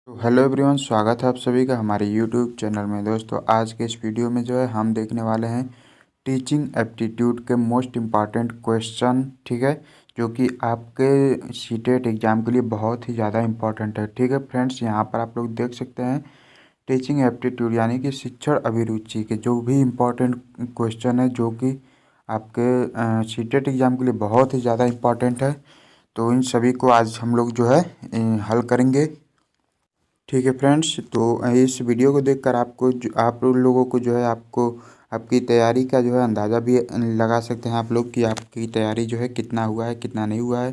तो hello everyone, स्वागत है आप सभी का हमारे यूट्यूब चैनल में। दोस्तों, आज के इस वीडियो में जो है हम देखने वाले हैं टीचिंग एप्टीट्यूड के मोस्ट इम्पॉर्टेंट क्वेश्चन। ठीक है, जो कि आपके सीटेट एग्ज़ाम के लिए बहुत ही ज़्यादा इम्पॉर्टेंट है। ठीक है फ्रेंड्स, यहाँ पर आप लोग देख सकते हैं टीचिंग एप्टीट्यूड यानी कि शिक्षण अभिरुचि के जो भी इम्पोर्टेंट क्वेश्चन है, जो कि आपके सीटेट एग्ज़ाम के लिए बहुत ही ज़्यादा इम्पॉर्टेंट है। तो इन सभी को आज हम लोग जो है हल करेंगे। ठीक है फ्रेंड्स, तो इस वीडियो को देखकर आप लोगों को जो है आपको आपकी तैयारी का जो है अंदाज़ा भी लगा सकते हैं आप लोग कि आपकी तैयारी जो है कितना हुआ है कितना नहीं हुआ है।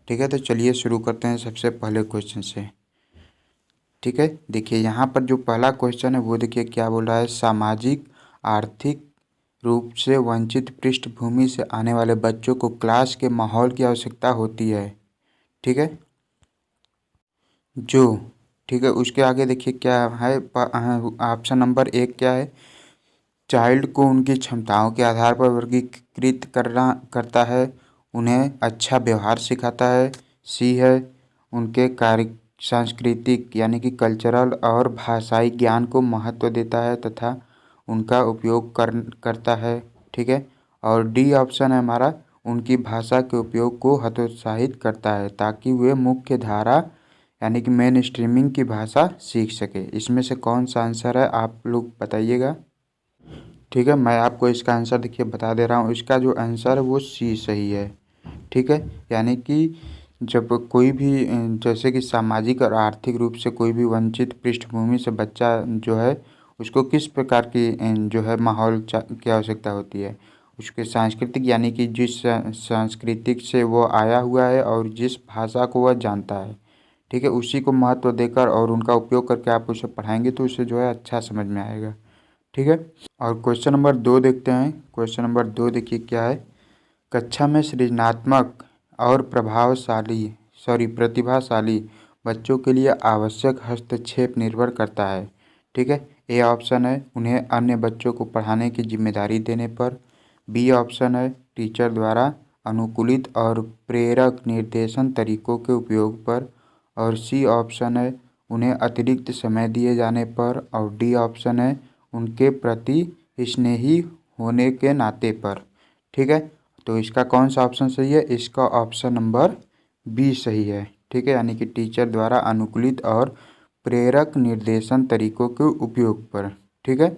ठीक है, तो चलिए शुरू करते हैं सबसे पहले क्वेश्चन से। ठीक है, देखिए यहाँ पर जो पहला क्वेश्चन है वो देखिए क्या बोल रहा है। सामाजिक आर्थिक रूप से वंचित पृष्ठभूमि से आने वाले बच्चों को क्लास के माहौल की आवश्यकता होती है। ठीक है, जो ठीक है, उसके आगे देखिए क्या है। ऑप्शन नंबर 1 क्या है। चाइल्ड को उनकी क्षमताओं के आधार पर वर्गीकृत करता है, उन्हें अच्छा व्यवहार सिखाता है। सी है, उनके कार्य सांस्कृतिक यानी कि कल्चरल और भाषाई ज्ञान को महत्व देता है तथा उनका उपयोग करता है। ठीक है, और डी ऑप्शन है हमारा, उनकी भाषा के उपयोग को हतोत्साहित करता है ताकि वे मुख्य धारा यानी कि मेन स्ट्रीमिंग की भाषा सीख सके। इसमें से कौन सा आंसर है आप लोग बताइएगा। ठीक है, मैं आपको इसका आंसर देखिए बता दे रहा हूँ। इसका जो आंसर है वो सी सही है। ठीक है, यानी कि जब कोई भी जैसे कि सामाजिक और आर्थिक रूप से कोई भी वंचित पृष्ठभूमि से बच्चा जो है उसको किस प्रकार की जो है माहौल की आवश्यकता होती है। उसके सांस्कृतिक यानी कि जिस सांस्कृतिक से वो आया हुआ है और जिस भाषा को वह जानता है, ठीक है, उसी को महत्व देकर और उनका उपयोग करके आप उसे पढ़ाएंगे तो उसे जो है अच्छा समझ में आएगा। ठीक है, और क्वेश्चन नंबर 2 देखते हैं। क्वेश्चन नंबर 2 देखिए क्या है। कक्षा में सृजनात्मक और प्रतिभाशाली बच्चों के लिए आवश्यक हस्तक्षेप निर्भर करता है। ठीक है, ए ऑप्शन है, उन्हें अन्य बच्चों को पढ़ाने की जिम्मेदारी देने पर। बी ऑप्शन है, टीचर द्वारा अनुकूलित और प्रेरक निर्देशन तरीकों के उपयोग पर। और सी ऑप्शन है, उन्हें अतिरिक्त समय दिए जाने पर। और डी ऑप्शन है, उनके प्रति स्नेही होने के नाते पर। ठीक है, तो इसका कौन सा ऑप्शन सही है। इसका ऑप्शन नंबर बी सही है। ठीक है, यानी कि टीचर द्वारा अनुकूलित और प्रेरक निर्देशन तरीकों के उपयोग पर। ठीक है,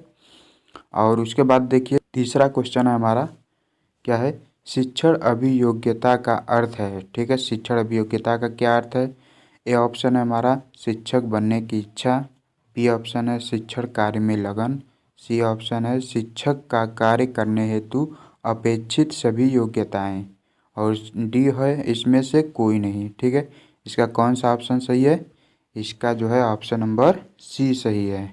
और उसके बाद देखिए तीसरा क्वेश्चन है हमारा क्या है। शिक्षण अभियोग्यता का अर्थ है। ठीक है, शिक्षण अभियोग्यता का क्या अर्थ है। ए ऑप्शन है हमारा, शिक्षक बनने की इच्छा। बी ऑप्शन है, शिक्षण कार्य में लगन। सी ऑप्शन है, शिक्षक का कार्य करने हेतु अपेक्षित सभी योग्यताएं। और डी है, इसमें से कोई नहीं। ठीक है, इसका कौन सा ऑप्शन सही है। इसका जो है ऑप्शन नंबर सी सही है।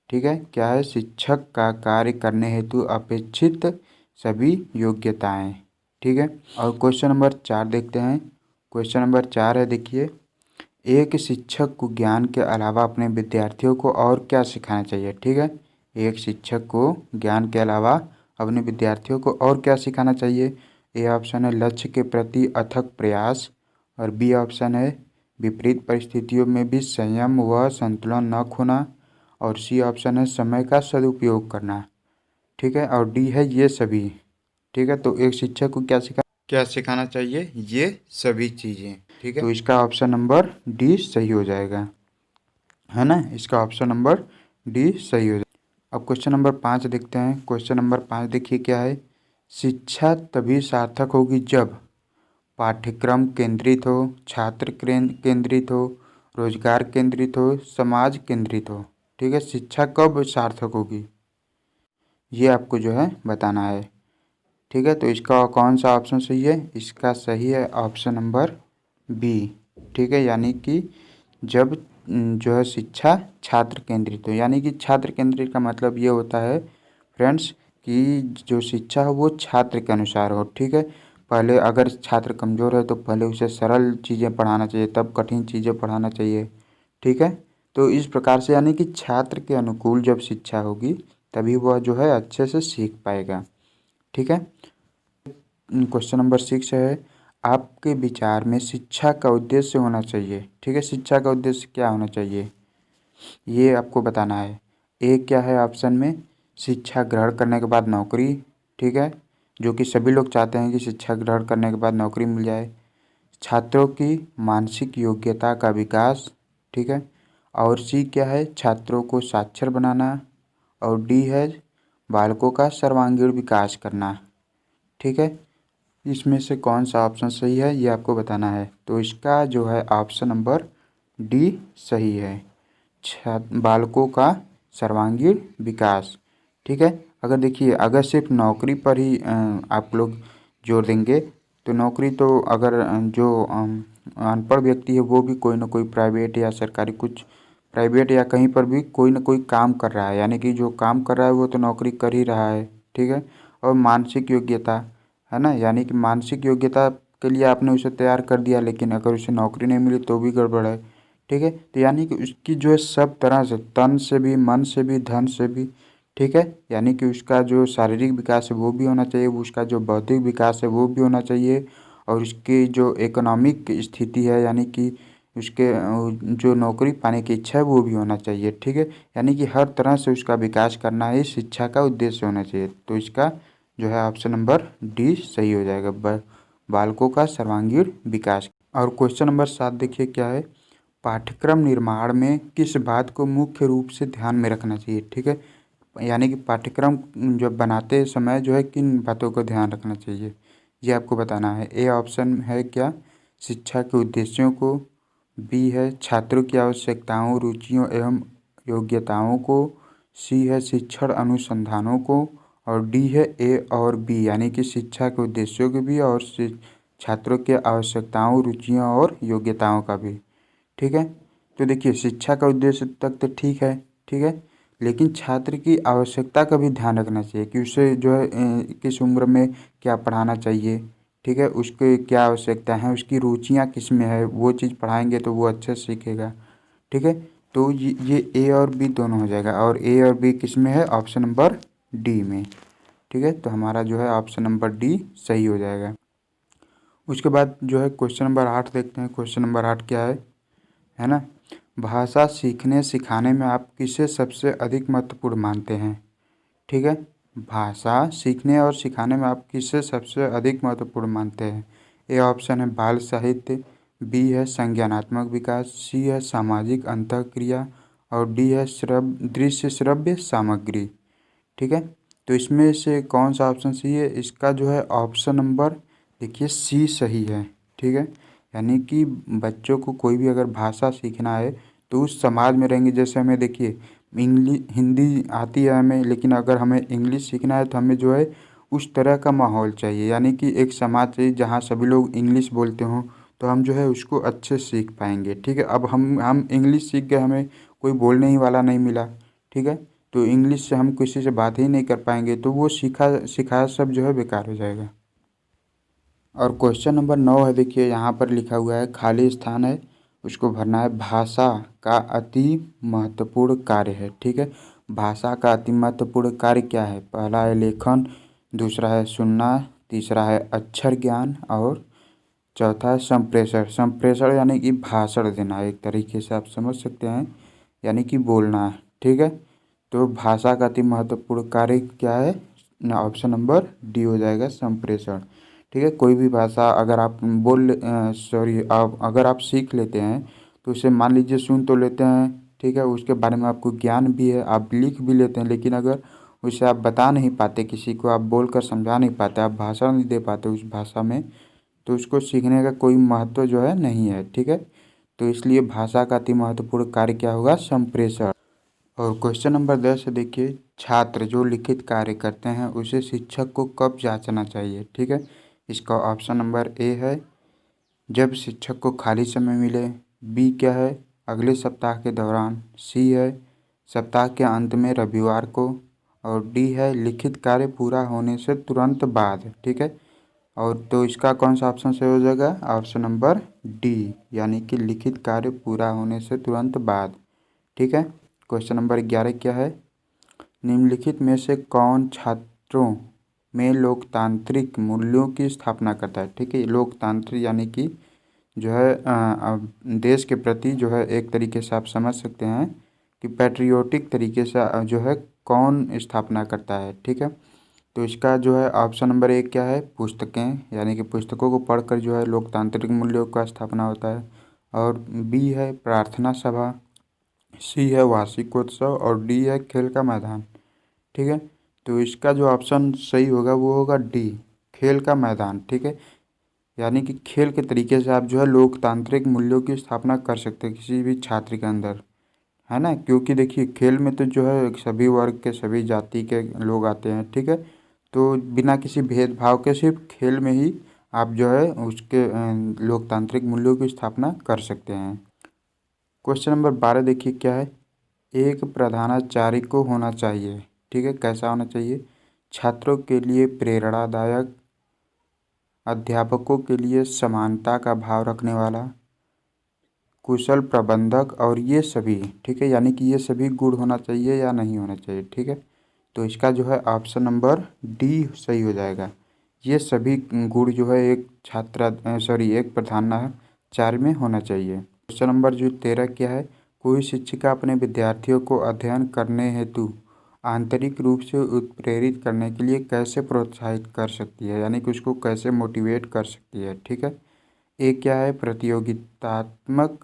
ठीक है, क्या है, शिक्षक का कार्य करने हेतु अपेक्षित सभी योग्यताएं। ठीक है, और क्वेश्चन नंबर 4 देखते हैं। क्वेश्चन नंबर 4 है देखिए, एक शिक्षक को ज्ञान के अलावा अपने विद्यार्थियों को और क्या सिखाना चाहिए। ठीक है, एक शिक्षक को ज्ञान के अलावा अपने विद्यार्थियों को और क्या सिखाना चाहिए। ए ऑप्शन है, लक्ष्य के प्रति अथक प्रयास। और बी ऑप्शन है, विपरीत परिस्थितियों में भी संयम व संतुलन न खोना। और सी ऑप्शन है, समय का सदुपयोग करना। ठीक है, और डी है ये सभी। ठीक है, तो एक शिक्षक को क्या सिखाना चाहिए, ये सभी चीज़ें। ठीक है, तो इसका ऑप्शन नंबर डी सही हो जाएगा, है ना। इसका ऑप्शन नंबर डी सही हो जाएगा। अब क्वेश्चन नंबर 5 देखते हैं। क्वेश्चन नंबर 5 देखिए क्या है। शिक्षा तभी सार्थक होगी जब पाठ्यक्रम केंद्रित हो, छात्र केंद्रित हो, रोजगार केंद्रित हो, समाज केंद्रित हो। ठीक है, शिक्षा कब सार्थक होगी ये आपको जो है बताना है। ठीक है, तो इसका कौन सा ऑप्शन सही है। इसका सही है ऑप्शन नंबर बी। ठीक है, यानी कि जब जो है शिक्षा छात्र केंद्रित हो, यानी कि छात्र केंद्रित का मतलब ये होता है फ्रेंड्स कि जो शिक्षा हो वो छात्र के अनुसार हो। ठीक है, पहले अगर छात्र कमज़ोर है तो पहले उसे सरल चीज़ें पढ़ाना चाहिए, तब कठिन चीज़ें पढ़ाना चाहिए। ठीक है, तो इस प्रकार से यानी कि छात्र के अनुकूल जब शिक्षा होगी तभी वह जो है अच्छे से सीख पाएगा। ठीक है, क्वेश्चन नंबर 6 है, आपके विचार में शिक्षा का उद्देश्य होना चाहिए। ठीक है, शिक्षा का उद्देश्य क्या होना चाहिए। ये आपको बताना है। ए क्या है ऑप्शन में, शिक्षा ग्रहण करने के बाद नौकरी, ठीक है, जो कि सभी लोग चाहते हैं कि शिक्षा ग्रहण करने के बाद नौकरी मिल जाए। छात्रों की मानसिक योग्यता का विकास, ठीक है। और सी क्या है, छात्रों को साक्षर बनाना। और डी है बालकों का सर्वांगीण विकास करना, ठीक है। इसमें से कौन सा ऑप्शन सही है ये आपको बताना है। तो इसका जो है ऑप्शन नंबर डी सही है, बालकों का सर्वांगीण विकास, ठीक है। अगर देखिए, अगर सिर्फ नौकरी पर ही आप लोग जोर देंगे तो नौकरी तो अगर जो अनपढ़ व्यक्ति है वो भी कोई ना कोई प्राइवेट या सरकारी, कुछ प्राइवेट या कहीं पर भी कोई ना कोई काम कर रहा है, यानी कि जो काम कर रहा है वो तो नौकरी कर ही रहा है, ठीक है। और मानसिक योग्यता है ना, यानी कि मानसिक योग्यता के लिए आपने उसे तैयार कर दिया, लेकिन अगर उसे नौकरी नहीं मिली तो भी गड़बड़ है, ठीक है। तो यानी कि उसकी जो है सब तरह से, तन से भी, मन से भी, धन से भी, ठीक है, यानी कि उसका जो शारीरिक विकास है वो भी होना चाहिए, वो उसका जो बौद्धिक विकास है वो भी होना चाहिए, और उसकी जो इकोनॉमिक स्थिति है, यानी कि उसके जो नौकरी पाने की इच्छा है वो भी होना चाहिए, ठीक है। यानी कि हर तरह से उसका विकास करना ही शिक्षा का उद्देश्य होना चाहिए। तो इसका जो है ऑप्शन नंबर डी सही हो जाएगा, बालकों का सर्वांगीण विकास। और क्वेश्चन नंबर 7 देखिए क्या है, पाठ्यक्रम निर्माण में किस बात को मुख्य रूप से ध्यान में रखना चाहिए, ठीक है। यानी कि पाठ्यक्रम जब बनाते समय जो है किन बातों का ध्यान रखना चाहिए ये आपको बताना है। ए ऑप्शन है क्या, शिक्षा के उद्देश्यों को। बी है छात्रों की आवश्यकताओं, रुचियों एवं योग्यताओं को। सी है शिक्षण अनुसंधानों को। और डी है ए और बी, यानी कि शिक्षा के उद्देश्यों के भी और छात्रों के आवश्यकताओं, रुचियों और योग्यताओं का भी, ठीक है। तो देखिए, शिक्षा का उद्देश्य तक तो ठीक है, ठीक है, लेकिन छात्र की आवश्यकता का भी ध्यान रखना चाहिए कि उसे जो है किस उम्र में क्या पढ़ाना चाहिए, ठीक है, उसके क्या आवश्यकता है, उसकी रुचियाँ किस में है, वो चीज़ पढ़ाएंगे तो वो अच्छे से सीखेगा, ठीक है। तो ये ए और बी दोनों हो जाएगा, और ए और बी किस में है, ऑप्शन नंबर डी में, ठीक है। तो हमारा जो है ऑप्शन नंबर डी सही हो जाएगा। उसके बाद जो है क्वेश्चन नंबर 8 देखते हैं। क्वेश्चन नंबर 8 क्या है ना, भाषा सीखने सिखाने में आप किसे सबसे अधिक महत्वपूर्ण मानते हैं, ठीक है। भाषा सीखने और सिखाने में आप किसे सबसे अधिक महत्वपूर्ण मानते हैं। ए ऑप्शन है बाल साहित्य। बी है संज्ञानात्मक विकास। सी है सामाजिक अंतःक्रिया। और डी है दृश्य श्रव्य सामग्री, ठीक है। तो इसमें से कौन सा ऑप्शन सही है, इसका जो है ऑप्शन नंबर देखिए सी सही है, ठीक है। यानी कि बच्चों को कोई भी अगर भाषा सीखना है तो उस समाज में रहेंगे, जैसे हमें देखिए इंग्लिश हिंदी आती है हमें, लेकिन अगर हमें इंग्लिश सीखना है तो हमें जो है उस तरह का माहौल चाहिए, यानी कि एक समाज चाहिए जहाँ सभी लोग इंग्लिश बोलते हों, तो हम जो है उसको अच्छे से सीख पाएंगे, ठीक है। अब हम इंग्लिश सीख गए, हमें कोई बोलने ही वाला नहीं मिला, ठीक है, तो इंग्लिश से हम किसी से बात ही नहीं कर पाएंगे, तो वो सिखाया सब जो है बेकार हो जाएगा। और क्वेश्चन नंबर 9 है, देखिए यहाँ पर लिखा हुआ है खाली स्थान है, उसको भरना है। भाषा का अति महत्वपूर्ण कार्य है, ठीक है। भाषा का अति महत्वपूर्ण कार्य क्या है, पहला है लेखन, दूसरा है सुनना, तीसरा है अक्षर ज्ञान, और चौथा है संप्रेषण। संप्रेषण यानी कि भाषण देना, एक तरीके से आप समझ सकते हैं, यानी कि बोलना, ठीक है। तो भाषा का अति महत्वपूर्ण कार्य क्या है, ऑप्शन नंबर डी हो जाएगा, संप्रेषण, ठीक है। कोई भी भाषा अगर आप आप अगर आप सीख लेते हैं तो उसे मान लीजिए सुन तो लेते हैं, ठीक है, उसके बारे में आपको ज्ञान भी है, आप लिख भी लेते हैं, लेकिन अगर उसे आप बता नहीं पाते, किसी को आप बोल कर समझा नहीं पाते, आप भाषण नहीं दे पाते उस भाषा में, तो उसको सीखने का कोई महत्व जो है नहीं है, ठीक है। तो इसलिए भाषा का अति महत्वपूर्ण कार्य क्या होगा, संप्रेषण। और क्वेश्चन नंबर 10 है, देखिए छात्र जो लिखित कार्य करते हैं उसे शिक्षक को कब जांचना चाहिए, ठीक है। इसका ऑप्शन नंबर ए है जब शिक्षक को खाली समय मिले। बी क्या है, अगले सप्ताह के दौरान। सी है सप्ताह के अंत में रविवार को। और डी है लिखित कार्य पूरा होने से तुरंत बाद, ठीक है। और तो इसका कौन सा ऑप्शन सही हो जाएगा, ऑप्शन नंबर डी, यानी कि लिखित कार्य पूरा होने से तुरंत बाद, ठीक है। क्वेश्चन नंबर 11 क्या है, निम्नलिखित में से कौन छात्रों में लोकतांत्रिक मूल्यों की स्थापना करता है, ठीक है। लोकतांत्रिक यानी कि जो है देश के प्रति जो है एक तरीके से आप समझ सकते हैं कि पैट्रियोटिक तरीके से जो है कौन स्थापना करता है। ठीक है, तो इसका जो है ऑप्शन नंबर 1 क्या है, पुस्तकें, यानी कि पुस्तकों को पढ़कर जो है लोकतांत्रिक मूल्यों का स्थापना होता है। और बी है प्रार्थना सभा, सी है वार्षिकोत्सव और डी है खेल का मैदान। ठीक है, तो इसका जो ऑप्शन सही होगा वो होगा डी, खेल का मैदान। ठीक है, यानी कि खेल के तरीके से आप जो है लोकतांत्रिक मूल्यों की स्थापना कर सकते हैं किसी भी छात्र के अंदर, है ना। क्योंकि देखिए खेल में तो जो है सभी वर्ग के सभी जाति के लोग आते हैं। ठीक है, तो बिना किसी भेदभाव के सिर्फ खेल में ही आप जो है उसके लोकतांत्रिक मूल्यों की स्थापना कर सकते हैं। क्वेश्चन नंबर 12 देखिए क्या है, एक प्रधानाचार्य को होना चाहिए। ठीक है, कैसा होना चाहिए, छात्रों के लिए प्रेरणादायक, अध्यापकों के लिए समानता का भाव रखने वाला, कुशल प्रबंधक और ये सभी। ठीक है, यानी कि ये सभी गुण होना चाहिए या नहीं होना चाहिए। ठीक है, तो इसका जो है ऑप्शन नंबर डी सही हो जाएगा। ये सभी गुण जो है एक एक प्रधानाचार्य में होना चाहिए। क्वेश्चन नंबर जो 13 क्या है, कोई शिक्षिका अपने विद्यार्थियों को अध्ययन करने हेतु आंतरिक रूप से उत्प्रेरित करने के लिए कैसे प्रोत्साहित कर सकती है, यानी कि उसको कैसे मोटिवेट कर सकती है। ठीक है, एक क्या है, प्रतियोगितात्मक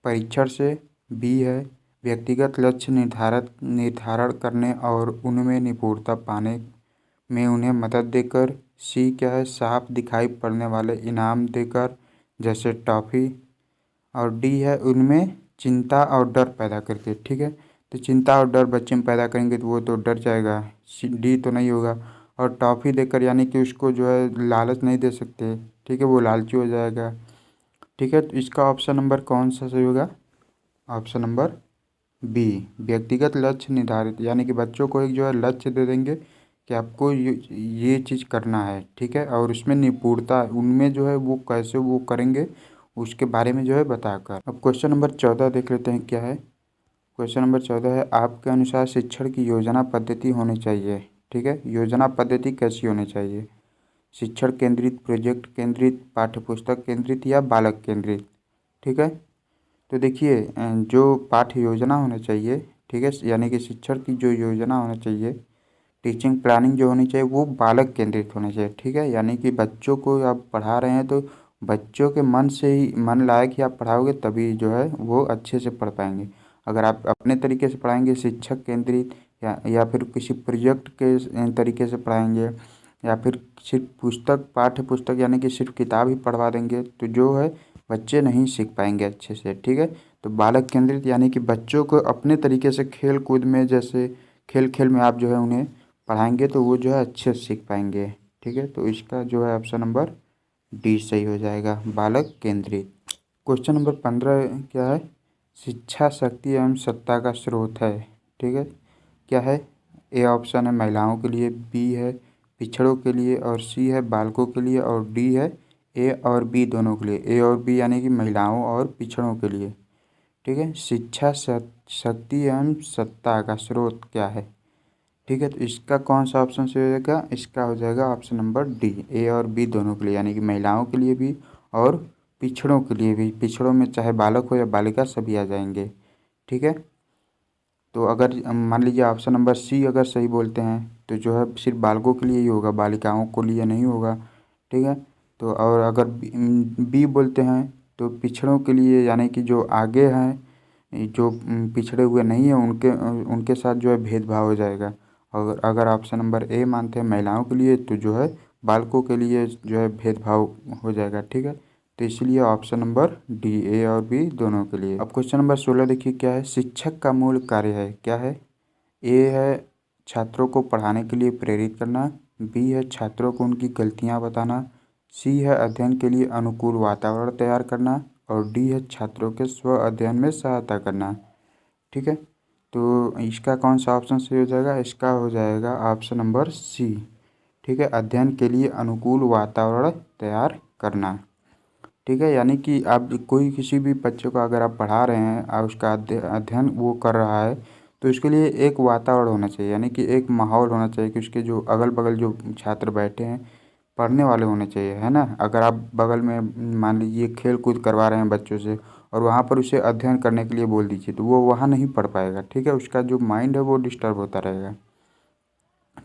परीक्षण से, बी है व्यक्तिगत लक्ष्य निर्धारण करने और उनमें निपुणता पाने में उन्हें मदद देकर, सी क्या है साफ दिखाई पड़ने वाले इनाम देकर जैसे टॉफ़ी, और डी है उनमें चिंता और डर पैदा करके। ठीक है, तो चिंता और डर बच्चे में पैदा करेंगे तो वो तो डर जाएगा, डी तो नहीं होगा। और टॉफ़ी देकर यानी कि उसको जो है लालच नहीं दे सकते। ठीक है, वो लालची हो जाएगा। ठीक है, तो इसका ऑप्शन नंबर कौन सा सही होगा, ऑप्शन नंबर बी, व्यक्तिगत लक्ष्य निर्धारित, यानी कि बच्चों को एक जो है लक्ष्य दे देंगे कि आपको ये चीज़ करना है। ठीक है, और उसमें निपुणता उनमें जो है वो कैसे वो करेंगे उसके बारे में जो है बताकर। अब क्वेश्चन नंबर 14 देख लेते हैं क्या है। क्वेश्चन नंबर 14 है, आपके अनुसार शिक्षण की योजना पद्धति होनी चाहिए। ठीक है, योजना पद्धति कैसी होनी चाहिए, शिक्षण केंद्रित, प्रोजेक्ट केंद्रित, पाठ्यपुस्तक केंद्रित या बालक केंद्रित। ठीक है, तो देखिए जो पाठ्य योजना होना चाहिए, ठीक है, यानी कि शिक्षण की जो योजना होना चाहिए, टीचिंग प्लानिंग जो होनी चाहिए वो बालक केंद्रित होनी चाहिए। ठीक है, यानी कि बच्चों को आप पढ़ा रहे हैं तो बच्चों के मन से ही, मन लायक ही आप पढ़ाओगे तभी जो है वो अच्छे से पढ़ पाएंगे। अगर आप अपने तरीके से पढ़ाएंगे शिक्षक केंद्रित या फिर किसी प्रोजेक्ट के तरीके से पढ़ाएंगे या फिर सिर्फ पाठ्य पुस्तक यानी कि सिर्फ किताब ही पढ़वा देंगे तो जो है बच्चे नहीं सीख पाएंगे अच्छे से। ठीक है, तो बालक केंद्रित यानी कि बच्चों को अपने तरीके से खेल कूद में, जैसे खेल खेल में आप जो है उन्हें पढ़ाएंगे तो वो जो है अच्छे से सीख पाएंगे। ठीक है, तो इसका जो है ऑप्शन नंबर डी सही हो जाएगा, बालक केंद्रित। क्वेश्चन नंबर 15 क्या है, शिक्षा शक्ति एवं सत्ता का स्रोत है। ठीक है, क्या है, ए ऑप्शन है महिलाओं के लिए, बी है पिछड़ों के लिए और सी है बालकों के लिए और डी है ए और बी दोनों के लिए, ए और बी यानी कि महिलाओं और पिछड़ों के लिए। ठीक है, शिक्षा शक्ति एवं सत्ता का स्रोत क्या है। ठीक है, तो इसका कौन सा ऑप्शन सही हो जाएगा, इसका हो जाएगा ऑप्शन नंबर डी, ए और बी दोनों के लिए, यानी कि महिलाओं के लिए भी और पिछड़ों के लिए भी। पिछड़ों में चाहे बालक हो या बालिका सभी आ जाएंगे। ठीक है, तो अगर मान लीजिए ऑप्शन नंबर सी अगर सही बोलते हैं तो जो है सिर्फ बालकों के लिए ही होगा, बालिकाओं को लिए नहीं होगा। ठीक है, तो और अगर बी बोलते हैं तो पिछड़ों के लिए, यानी कि जो आगे हैं, जो पिछड़े हुए नहीं हैं उनके उनके साथ जो है भेदभाव हो जाएगा। और अगर ऑप्शन नंबर ए मानते हैं महिलाओं के लिए तो जो है बालकों के लिए जो है भेदभाव हो जाएगा। ठीक है, तो इसलिए ऑप्शन नंबर डी, ए और बी दोनों के लिए। अब क्वेश्चन नंबर 16 देखिए क्या है, शिक्षक का मूल कार्य है, क्या है, ए है छात्रों को पढ़ाने के लिए प्रेरित करना, बी है छात्रों को उनकी गलतियां बताना, सी है अध्ययन के लिए अनुकूल वातावरण तैयार करना और डी है छात्रों के स्व अध्ययन में सहायता करना। ठीक है, तो इसका कौन सा ऑप्शन सही हो जाएगा, इसका हो जाएगा ऑप्शन नंबर सी। ठीक है, अध्ययन के लिए अनुकूल वातावरण तैयार करना। ठीक है, यानी कि आप कोई किसी भी बच्चे को अगर आप पढ़ा रहे हैं और उसका अध्ययन वो कर रहा है तो उसके लिए एक वातावरण होना चाहिए, यानी कि एक माहौल होना चाहिए कि उसके जो अगल बगल जो छात्र बैठे हैं पढ़ने वाले होने चाहिए, है ना। अगर आप बगल में मान लीजिए खेल कूद करवा रहे हैं बच्चों से और वहाँ पर उसे अध्ययन करने के लिए बोल दीजिए तो वो वहाँ नहीं पढ़ पाएगा, ठीक है। उसका जो माइंड है वो डिस्टर्ब होता रहेगा,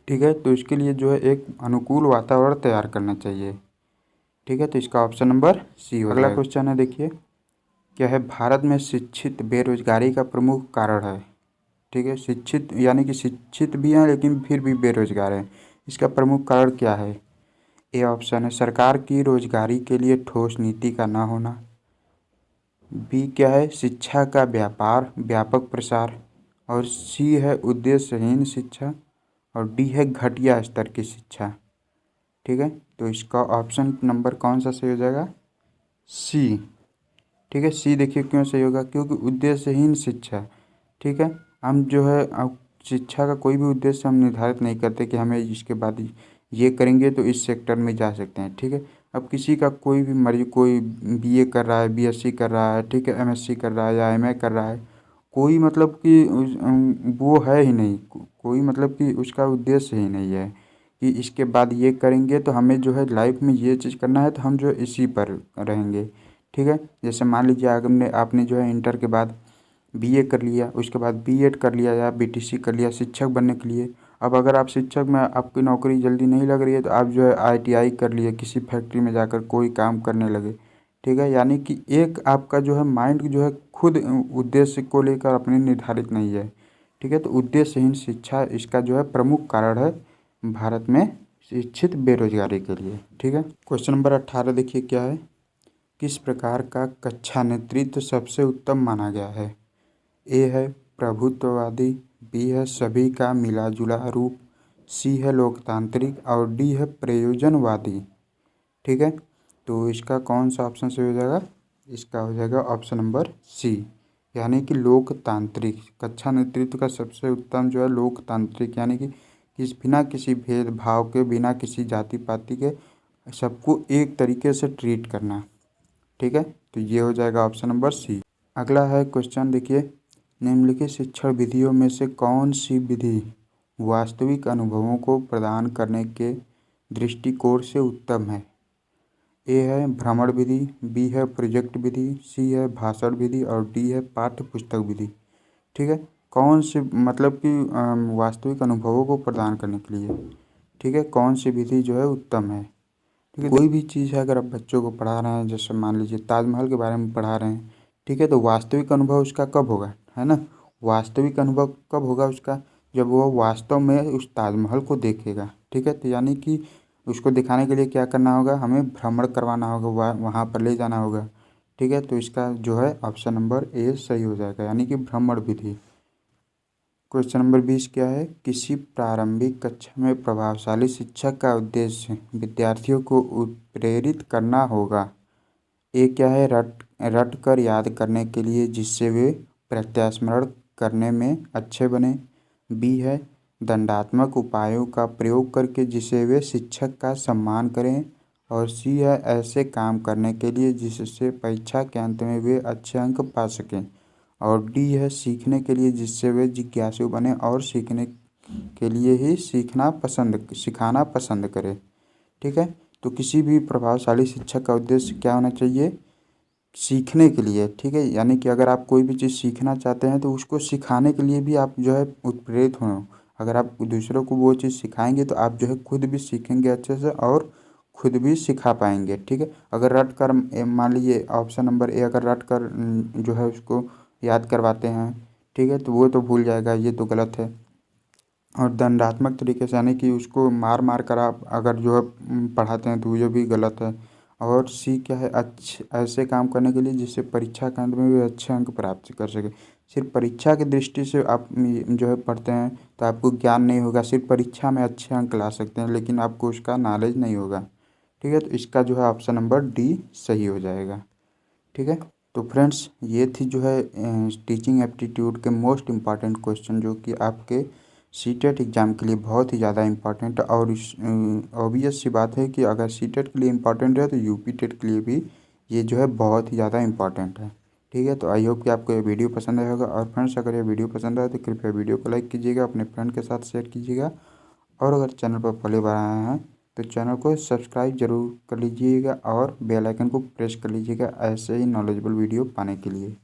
ठीक है। तो इसके लिए जो है एक अनुकूल वातावरण तैयार करना चाहिए, ठीक है। तो इसका ऑप्शन नंबर सी हो जाएगा। अगला क्वेश्चन है, देखिए क्या है, भारत में शिक्षित बेरोजगारी का प्रमुख कारण है, ठीक है। शिक्षित यानी कि शिक्षित भी हैं लेकिन फिर भी बेरोजगार हैं, इसका प्रमुख कारण क्या है। ए ऑप्शन है सरकार की रोजगारी के लिए ठोस नीति का न होना, बी क्या है शिक्षा का व्यापक प्रसार, और सी है उद्देश्यहीन शिक्षा, और डी है घटिया स्तर की शिक्षा, ठीक है। तो इसका ऑप्शन नंबर कौन सा सही हो जाएगा, सी, ठीक है। सी देखिए क्यों सही होगा, क्योंकि उद्देश्यहीन शिक्षा, ठीक है। हम जो है अब शिक्षा का कोई भी उद्देश्य हम निर्धारित नहीं करते कि हमें इसके बाद ये करेंगे तो इस सेक्टर में जा सकते हैं, ठीक है। अब किसी का कोई भी मर्जी, कोई बीए कर रहा है, बीएससी कर रहा है, ठीक है, एमएससी कर रहा है या एमए कर रहा है, कोई मतलब कि वो है ही नहीं, कोई मतलब कि उसका उद्देश्य ही नहीं है कि इसके बाद ये करेंगे तो हमें जो है लाइफ में ये चीज़ करना है तो हम जो है इसी पर रहेंगे, ठीक है। जैसे मान लीजिए आपने जो है इंटर के बाद बीए कर लिया, उसके बाद बीएड कर लिया या बीटीसी कर लिया शिक्षक बनने के लिए। अब अगर आप शिक्षक में आपकी नौकरी जल्दी नहीं लग रही है तो आप जो है आईटीआई कर लिए, किसी फैक्ट्री में जाकर कोई काम करने लगे, ठीक है। यानी कि एक आपका जो है माइंड जो है खुद उद्देश्य को लेकर अपने निर्धारित नहीं है, ठीक है। तो उद्देश्यहीन शिक्षा इसका जो है प्रमुख कारण है भारत में शिक्षित बेरोजगारी के लिए, ठीक है। क्वेश्चन नंबर 18 देखिए क्या है, किस प्रकार का कक्षा नेतृत्व सबसे उत्तम माना गया है। ए है प्रभुत्ववादी, बी है सभी का मिला जुला रूप, सी है लोकतांत्रिक, और डी है प्रयोजनवादी, ठीक है। तो इसका कौन सा ऑप्शन सही हो जाएगा, इसका हो जाएगा ऑप्शन नंबर सी, यानी कि लोकतांत्रिक। कक्षा नेतृत्व का सबसे उत्तम जो है लोकतांत्रिक, यानी कि बिना किसी भेदभाव के, बिना किसी जाति पाति के सबको एक तरीके से ट्रीट करना, ठीक है। तो ये हो जाएगा ऑप्शन नंबर सी। अगला है क्वेश्चन, देखिए निम्नलिखित शिक्षण विधियों में से कौन सी विधि वास्तविक अनुभवों को प्रदान करने के दृष्टिकोण से उत्तम है। ए है भ्रमण विधि, बी है प्रोजेक्ट विधि, सी है भाषण विधि, और डी है पाठ्य पुस्तक विधि, ठीक है। कौन सी मतलब कि वास्तविक अनुभवों को प्रदान करने के लिए, ठीक है, कौन सी विधि जो है उत्तम है, ठीक है। कोई भी चीज़ है अगर आप बच्चों को पढ़ा रहे हैं, जैसे मान लीजिए ताजमहल के बारे में पढ़ा रहे हैं, ठीक है, तो वास्तविक अनुभव उसका कब होगा, है ना। वास्तविक अनुभव कब होगा उसका, जब वो वास्तव में उस ताजमहल को देखेगा, ठीक है। तो यानी कि उसको दिखाने के लिए क्या करना होगा, हमें भ्रमण करवाना होगा, वहाँ पर ले जाना होगा, ठीक है। तो इसका जो है ऑप्शन नंबर ए सही हो जाएगा, यानी कि भ्रमण विधि। क्वेश्चन नंबर 20 क्या है, किसी प्रारंभिक कक्षा में प्रभावशाली शिक्षक का उद्देश्य विद्यार्थियों को प्रेरित करना होगा। ए क्या है रट कर याद करने के लिए जिससे वे प्रत्यास्मरण करने में अच्छे बने, बी है दंडात्मक उपायों का प्रयोग करके जिससे वे शिक्षक का सम्मान करें, और सी है ऐसे काम करने के लिए जिससे परीक्षा के अंत में वे अच्छे अंक पा सकें, और डी है सीखने के लिए जिससे वे जिज्ञासु बने और सीखने के लिए ही सिखाना पसंद करें, ठीक है। तो किसी भी प्रभावशाली शिक्षक का उद्देश्य क्या होना चाहिए, सीखने के लिए, ठीक है। यानी कि अगर आप कोई भी चीज़ सीखना चाहते हैं तो उसको सिखाने के लिए भी आप जो है उत्प्रेरित हों। अगर आप दूसरों को वो चीज़ सिखाएंगे तो आप जो है खुद भी सीखेंगे अच्छे से और खुद भी सिखा पाएंगे, ठीक है। अगर रट कर मान लीजिए ऑप्शन नंबर ए, अगर रट कर जो है उसको याद करवाते हैं, ठीक है, तो वो तो भूल जाएगा, ये तो गलत है। और दंडात्मक तरीके से यानी कि उसको मार मार कर आप अगर जो है पढ़ाते हैं तो ये भी गलत है। और सी क्या है अच्छे ऐसे काम करने के लिए जिससे परीक्षा के अंत में भी अच्छे अंक प्राप्त कर सके। सिर्फ परीक्षा की दृष्टि से आप जो है पढ़ते हैं तो आपको ज्ञान नहीं होगा, सिर्फ परीक्षा में अच्छे अंक ला सकते हैं लेकिन आपको उसका नॉलेज नहीं होगा, ठीक है। तो इसका जो है ऑप्शन नंबर डी सही हो जाएगा, ठीक है। तो फ्रेंड्स ये थी जो है टीचिंग एप्टीट्यूड के मोस्ट इम्पॉर्टेंट क्वेश्चन जो कि आपके सीटेट एग्ज़ाम के लिए बहुत ही ज़्यादा इम्पॉर्टेंट है। और इस ऑब्वियस सी बात है कि अगर सीटेट के लिए इम्पॉर्टेंट है तो यूपी टेट के लिए भी ये जो है बहुत ही ज़्यादा इम्पॉर्टेंट है, ठीक है। तो आई होप कि आपको ये वीडियो पसंद आया होगा। और फ्रेंड्स अगर ये वीडियो पसंद आए तो कृपया वीडियो को लाइक कीजिएगा, अपने फ्रेंड के साथ शेयर कीजिएगा, और अगर चैनल पर पहली बार आए हैं तो चैनल को सब्सक्राइब जरूर कर लीजिएगा और बेल आइकन को प्रेस कर लीजिएगा ऐसे ही नॉलेजेबल वीडियो पाने के लिए।